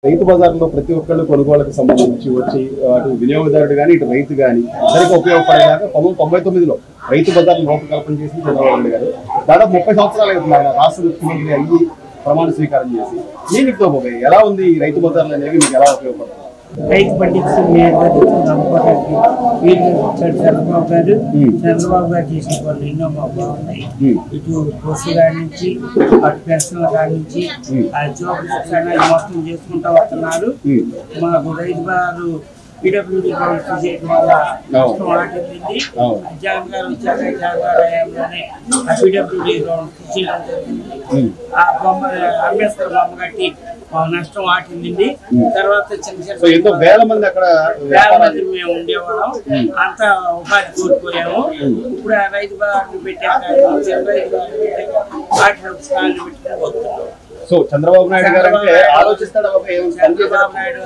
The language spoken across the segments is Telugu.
రైతు బజార్లో ప్రతి ఒక్కళ్ళు కొనుగోలుకు సంబంధించి వచ్చి అటు వినియోగదారుడు కానీ ఇటు రైతు కానీ అందరికీ ఉపయోగపడేలాగా 1999లో రైతు బజార్ను రూపకల్పన చేసి చంద్రబాబు నాయుడు గారు దాదాపు 30 సంవత్సరాలు అవుతుంది ఆయన రాష్ట్ర ముఖ్యమంత్రి అయ్యి ప్రమాణ స్వీకారం చేసి మీకు ఎలా ఉంది ఈ రైతు బజార్లు అనేవి మీకు ఎలా ఉపయోగపడుతుంది? రైతు పండించిన చంద్రబాబు గారు చేసిన పనులు ఎన్నో మాకు బాగున్నాయి. ఇటు బస్సు కాడి నుంచి అటు పెన్షన్ల కాడి నుంచి జాబ్ మొత్తం చేసుకుంటూ వస్తున్నారు. మాకు రైతు బజారు పీడబ్ల్యూడీ గవర్నమెంట్ చేయడం వల్ల నష్టం ఆటింది. జగన్ గారు వచ్చాక జగన్ గారు హయాంలోనే ఆ పీడబ్ల్యూడీ గవర్నమెంట్ చేయడం జరిగింది. ఆ బొమ్మ అంబేద్కర్ బొమ్మ కట్టి నష్టం వాటింది. తర్వాత చిన్న చిన్న వేల మంది మేము ఉండేవాళ్ళం, అంత ఉపాధి కోల్పోయాము. ఇప్పుడు ఆ రైతు బజార్లు పెట్టాక రైతు బజార్లు పెట్టాక వాటి పెట్టుకుని వస్తున్నాం. సో చంద్రబాబు నాయుడు గారు అంటే ఆలోచిస్తాడు, చంద్రబాబు నాయుడు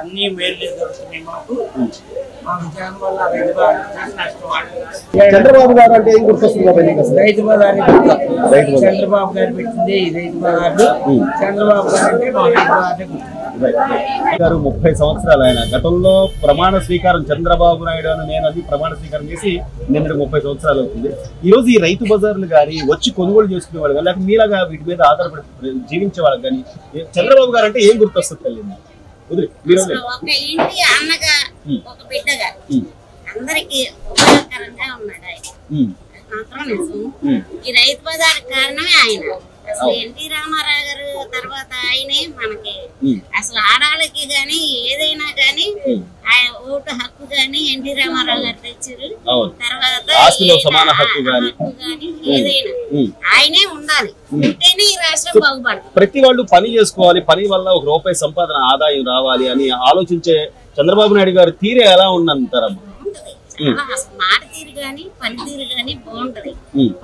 అన్ని మేలు దొరుకుతున్నాయి మాకు. జగన్ వల్ల రైతు బజార్ నష్టం. చంద్రబాబు గారు అంటే ఏం గుర్తొస్తుంది? రైతు బజార్ చంద్రబాబు గారు పెట్టింది ఈ రైతు బజార్లు. చంద్రబాబు గారు అంటే మా రైతు బజార్ గారు 30 సంవత్సరాలు ఆయన గతంలో ప్రమాణ స్వీకారం చంద్రబాబు నాయుడు అని నేను అది ప్రమాణ స్వీకారం చేసి నిన్న 30 సంవత్సరాలు అవుతుంది. ఈ రోజు ఈ రైతు బజార్లు కానీ వచ్చి కొనుగోలు చేసుకునే వాళ్ళు కానీ లేకపోతే మీలాగా వీటి మీద ఆధారపడి జీవించే వాళ్ళకి కానీ చంద్రబాబు గారు అంటే ఏం గుర్తొస్తుంది? తల్లి ఒక ఇంటి అన్నగా ఒక బిడ్డగా అందరికి ఉపయోగకరంగా ఉన్నాడు ఆయన. మాత్రం నిజం. ఈ రైతు బజార్ కారణమే ఆయన. అసలు ఎన్టీ రామారావు గారు తర్వాత ఆయనే మనకి అసలు ఆడాలకి గాని ఏదైనా గాని ఆయన ఓటు హక్కు గాని ఎన్టీ రామారావు గారు తెచ్చారు. తర్వాత ఏదైనా ఆయనే ఉండాలి, ఉంటేనే ఈ రాష్ట్రం బాగుపడుతుంది. ప్రతి వాళ్ళు పని చేసుకోవాలి, పని వల్ల ఒక రూపాయి సంపాదన ఆదాయం రావాలి అని ఆలోచించే చంద్రబాబు నాయుడు గారు తీరే ఎలా ఉందంటారమ్మా? మాట తీరు గాని పని తీరు గాని బాగుంటది.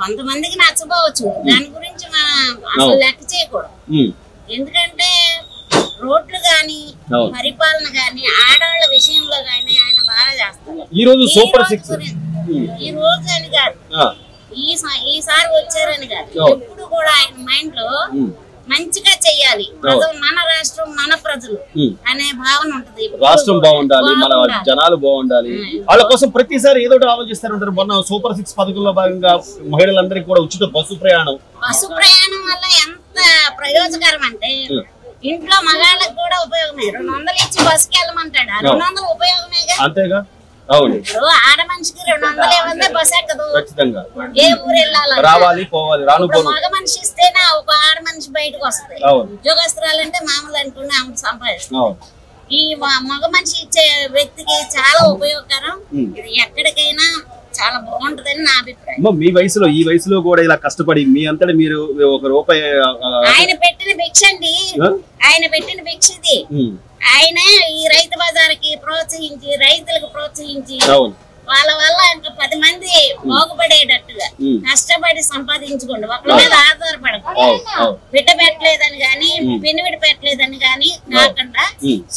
కొంతమందికి నచ్చపోవచ్చు, దాని గురించి మనం అసలు లెక్క చేయకూడదు. ఎందుకంటే రోడ్లు గాని పరిపాలన గాని ఆడవాళ్ళ విషయంలో గాని ఆయన బాగా చేస్తారు. ఈ రోజు సూపర్ 6 ఈ రోజు అని కాదు, ఈసారి వచ్చారని కాదు, ఎప్పుడు కూడా ఆయన మైండ్ లో మంచిగా చెయ్యాలి. ప్రజలు మన రాష్ట్రం మన ప్రజలు అనే భావన ఉంటది. రాష్ట్రం బాగుండాలి, మన జనాలు బాగుండాలి, వాళ్ళ కోసం ప్రతిసారి ఏదో ఒకటి ఆలోచిస్తారు ఉంటారు. మొన్న సూపర్ 6 పథకంలో భాగంగా మహిళలందరికీ కూడా ఉచిత బస్సు ప్రయాణం వల్ల ఎంత ప్రయోజకరం అంటే ఇంట్లో మగాళ్ళకి కూడా ఉపయోగమే. 200 ఇచ్చి బస్సుకి వెళ్ళమంటాడు, 200 ఉపయోగమేగా. అంతేగా. అవును, ఇప్పుడు ఆడ మనిషికి 200 ఏమంటే బస్ ఎక్కదు, ఏ ఊరు వెళ్ళాలి, రావాలి పోవాలి. మగ మనిషి ఇస్తేనే ఒక ఆడ మనిషి బయటకు వస్తుంది. ఉద్యోగస్తురాలంటే మామూలు అనుకుని ఆమె సంపాదిస్తుంది. ఈ మగ మనిషి ఇచ్చే వ్యక్తికి చాలా ఉపయోగకరం. ఇది ఎక్కడికైనా చాలా బాగుంటదని నా అభిప్రాయం. మీ వయసులో ఈ వయసులో కూడా ఇలా కష్టపడి మీ అంతటా మీరు ఒక రూపాయి ఆయన పెట్టిన భిక్ష అండి, ఆయన పెట్టిన భిక్ష ఇది. ఆయన ఈ రైతు బజార్కి ప్రోత్సహించి రైతులకు ప్రోత్సహించి వాళ్ళ వల్ల ఇంకా 10 మంది బాగుపడేటట్టుగా కష్టపడి సంపాదించుకోండి. ఒకరి మీద ఆధారపడకుండా బిడ్డ పెట్టలేదని గాని పెనువిడి పెట్టలేదని గాని కాకుండా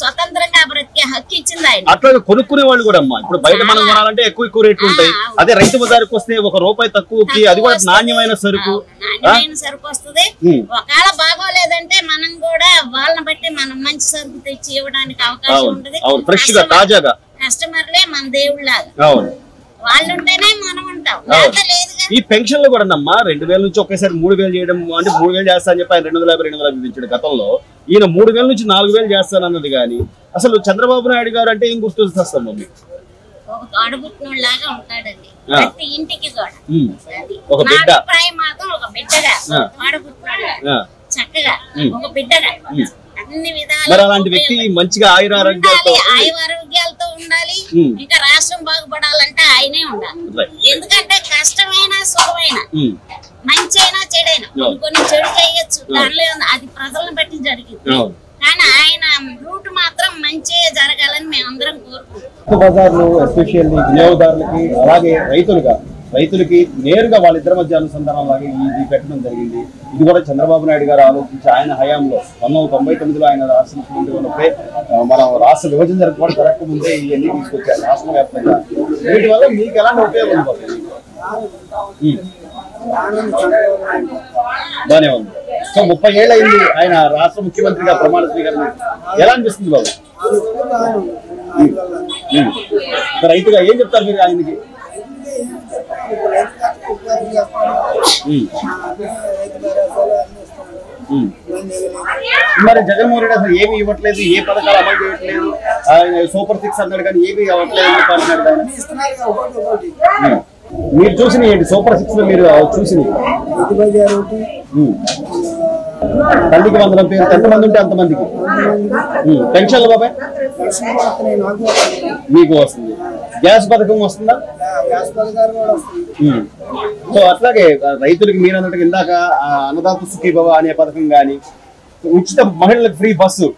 స్వతంత్రంగా బ్రతికే హక్కు ఇచ్చింది ఆయన. అట్లా కొనుక్కునే వాళ్ళు కూడా అమ్మా ఇప్పుడు బయట మనం కొనాలంటే ఎక్కువ రేట్లు ఉంటాయి. అదే రైతు బజార్కి వస్తే ఒక రూపాయి తక్కువకి, అది కూడా నాణ్యమైన సరుకు వస్తుంది. ఒకవేళ బాగోలేదంటే మనం కూడా వాళ్ళని బట్టి మనం మంచి సరుకు తెచ్చి ఇవ్వడానికి అవకాశం ఉంటుంది. ఫ్రెష్ గా తాజాగా కస్టమర్లే మన దేవుళ్ళలాగా, వాళ్ళు ఉంటేనే మనం ఉంటాం. ఈ పెన్షన్లు కూడా అమ్మా 2000 నుంచి ఒకేసారి 3000 చేయడం, అంటే 3000 చేస్తా అని చెప్పి ఆయన 250 పెంచాడు. గతంలో ఈయన 3000 నుంచి 4000 చేస్తానన్నది కానీ అసలు చంద్రబాబు నాయుడు గారు అంటే ఏం గుర్తొస్తాం మమ్మీ? ఒక ఆడబుట్టినోళ్ళలాగా ఉంటాడండి ప్రతి ఇంటికి కూడా. ఒక బిడ్డ మాత్రం ఒక బిడ్డగా ఆడబుట్టినోళ్ళ చక్కగా ఒక బిడ్డగా అన్ని విధాలు. అలాంటి వ్యక్తి మంచిగా ఆయురారోగ్యాలతో ఉండాలి. ఇంకా రాష్ట్రం బాగుపడాలంటే ఆయనే ఉండాలి. ఎందుకంటే కష్టమైన సుఖమైన మంచి అయినా చెడైనా కొన్ని చెడు చేయొచ్చు, దానిలో అది ప్రజలను బట్టి జరిగింది. కానీ ఆయన రూట్ మాత్రం మంచి జరగాలని మేమందరం కోరుకుంటాం. బజార్లు ఎస్పెషల్లీ వినియోగదారులకి అలాగే రైతులకి నేరుగా వాళ్ళిద్దరి మధ్య అనుసంధానం లాగా ఇది పెట్టడం జరిగింది. ఇది కూడా చంద్రబాబు నాయుడు గారు ఆలోచించి ఆయన హయాంలో 1999లో ఆయన రాష్ట్ర ముఖ్యమంత్రి ఉన్నప్పుడే మనం రాష్ట్ర విభజన జరగడం జరగక ముందే ఇవన్నీ తీసుకొచ్చారు రాష్ట్ర వ్యాప్తంగా. వీటి వల్ల మీకు ఎలాంటి ఉపయోగం ఉంటుంది? బానే ఉంది. సో 30 ఏళ్ళు అయింది ఆయన రాష్ట్ర ముఖ్యమంత్రిగా ప్రమాణ స్వీకరణ. ఎలా అనిపిస్తుంది బాబు? రైతుగా ఏం చెప్తారు మీరు ఆయనకి? మరి జగన్మోహన్ రెడ్డి అసలు ఏమి ఇవ్వట్లేదు, ఏ పథకాలు అమలు చేయట్లేదు, ఆయన సూపర్ 6 అన్నాడు కానీ ఏమి ఇవ్వట్లేదు అంటున్నాడు. మీరు చూసిన ఏంటి సూపర్ 6 లో మీరు చూసిన? తల్లికి వందనం పేరు ఎంతమంది ఉంటే అంతమందికి పెన్షన్లు బాబాయ్ మీకు వస్తుంది. గ్యాస్ పథకం వస్తుందా? సో అట్లాగే రైతులకి మీరు అన్నట్టు ఇందాక అన్నదాత సుఖీభవ అనే పథకం కానీ, ఉచిత మహిళలకు ఫ్రీ బస్సు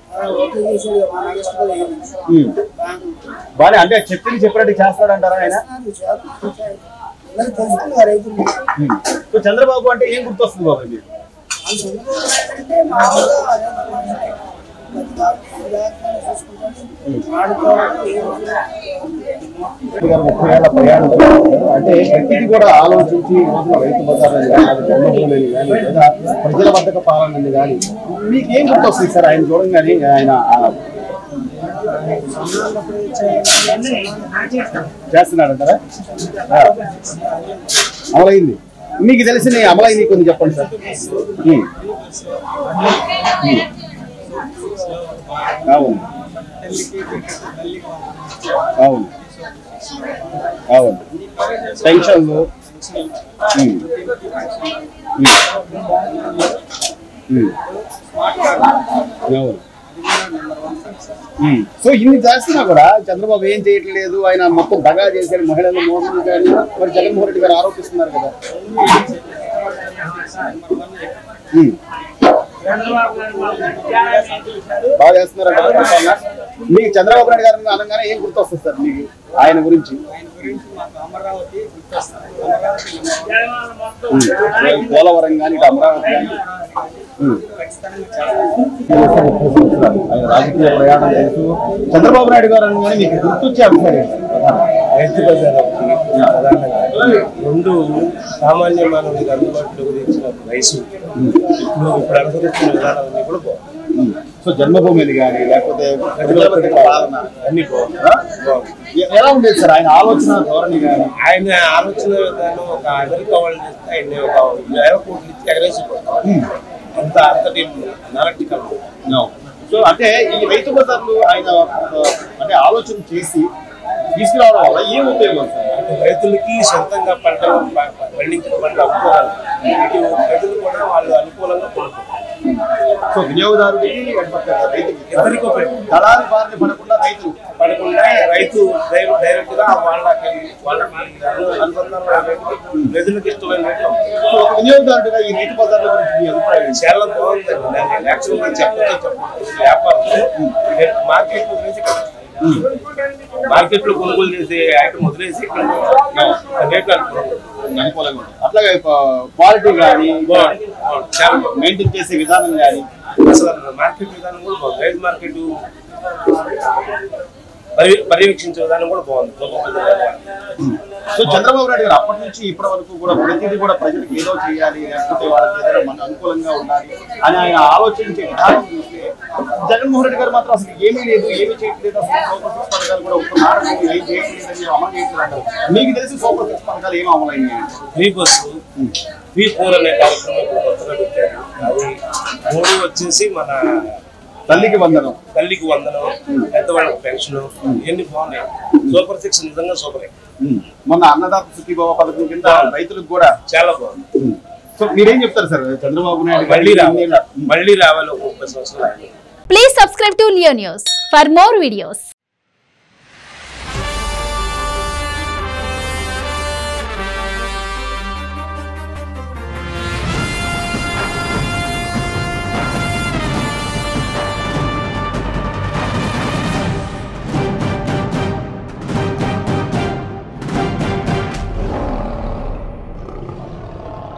బాగా అంటే చెప్పినట్టు చేస్తాడంటారా ఆయన? సో చంద్రబాబు అంటే ఏం గుర్తొస్తుంది బాబు మీరు? 30 ఏళ్ల ప్రయాణం అంటే ప్రతిదీ కూడా ఆలోచించి రైతు బజార్లని కానీ లేదా ప్రజల వద్దకు పాలనని కానీ మీకు ఏం గుర్తొస్తుంది సార్ ఆయన చూడంగానే? ఆయన చేస్తున్నాడంటారా? అమలైంది మీకు తెలిసిన అమలైంది కొన్ని చెప్పండి సార్. అవును అవును అవును పెన్షన్లు అవును. సో ఇన్ని చేస్తున్నా కూడా చంద్రబాబు ఏం చేయట్లేదు, ఆయన మొత్తం దగా చేశారు, మహిళలు మోసం చేశారు మరి జగన్మోహన్ రెడ్డి గారు ఆరోపిస్తున్నారు కదా. బాగా చేస్తున్నారు కదా. మీకు చంద్రబాబు నాయుడు గారు అనగానే ఏం గుర్తొస్తుంది సార్ మీకు ఆయన గురించి? పోలవరం కానీ అమరావతి కానీ ఆయన రాజకీయ ప్రయాణం చేస్తూ చంద్రబాబు నాయుడు గారు అనగానే మీకు గుర్తొచ్చే అంశాలు రైతు బజార్ రెండు సామాన్య మానవుడికి అందుబాటులోకి తెచ్చిన రైసు ఇప్పుడు అనుసరిస్తున్న విధానాలన్నీ కూడా బాగుంది. సో జన్మభూమిది కానీ లేకపోతే పాలన అన్ని బాగుంది. ఎలా ఉండేది సార్ ఆయన ఆలోచన ధోరణి కానీ? ఆయన ఆలోచన విధానం ఒక అమెరికా వాళ్ళు చేస్తే ఆయన ఒక 1000 కోట్లు ఇచ్చి ఎగరేసిపోతారు. అంతటి నాలెడ్జికల్. సో అంటే ఈ రైతు బజార్లు ఆయన అంటే ఆలోచన చేసి తీసుకురావడం వల్ల ఏం ఉపయోగం సార్? రైతులకి సొంతంగా పంటలు పండించిన పంటలు అమ్ముకోవాలి, ఇటు రైతులు కూడా వాళ్ళు అనుకూలంగా కొనుక్కోవాలి. సో వినియోగదారుడికి ఎవరికి దళారి బారిన పడకుండా రైతు డైరెక్ట్ గా వాళ్ళకి అనుబంధంగా ప్రజలకు ఇష్టమైన రేట్లు. సో ఒక వినియోగదారుడిగా ఈ రైతు బజార్ల గురించి మీ అభిప్రాయం? చాలా బాగుందండి. యాక్చువల్గా చెప్పచ్చు వ్యాపారం మార్కెట్ లో కొనుగోలు చేసే ఐటమ్ వదిలేసి రేట్లు అనుకూలంగా అట్లాగే క్వాలిటీ కానీ మెయింటైన్ చేసే విధానం కానీ అసలు మార్కెట్ విధానం కూడా బాగుంది. రైతు మార్కెట్ పర్యవేక్షించే విధానం కూడా బాగుంది. సో చంద్రబాబు నాయుడు గారు అప్పటి నుంచి ఇప్పటి వరకు కూడా ప్రతిదీ కూడా ప్రజలకు ఏదో చేయాలి, లేకపోతే వాళ్ళకి ఏదైనా మన అనుకూలంగా ఉండాలి అని ఆయన ఆలోచించే విధానం చూస్తే జగన్మోహన్ రెడ్డి గారు మాత్రం అసలు ఏమీ లేదు, ఏమీ చేయట్లేదు, అసలు సూపర్ 6 పథకాలు కూడా ఒక్క మాట ఏం చేయట్లేదని అమలు చేయట్లేదు అంటారు. మీకు తెలిసి సూపర్ 6 పథకాలు ఏం అమలైనాయి? ఫ్రీ బస్సు, ఫ్రీ 4 అనే కార్యక్రమం కొత్తగా పెట్టారు. అది 3 వచ్చేసి మన తల్లికి వందనం, పెద్దవాళ్ళకి పెన్షన్, ఇవన్నీ బాగున్నాయి. సూపర్ 6 నిజంగా సూపర్. మొన్న అన్నదాత సుఖీభవ పథకం కింద రైతులకు కూడా చాలా బాగుంది. సో మీరేం చెప్తారు సార్ చంద్రబాబు నాయుడు మళ్ళీ రావాలి 30 సంవత్సరాలు? Please subscribe to Leo News for more videos.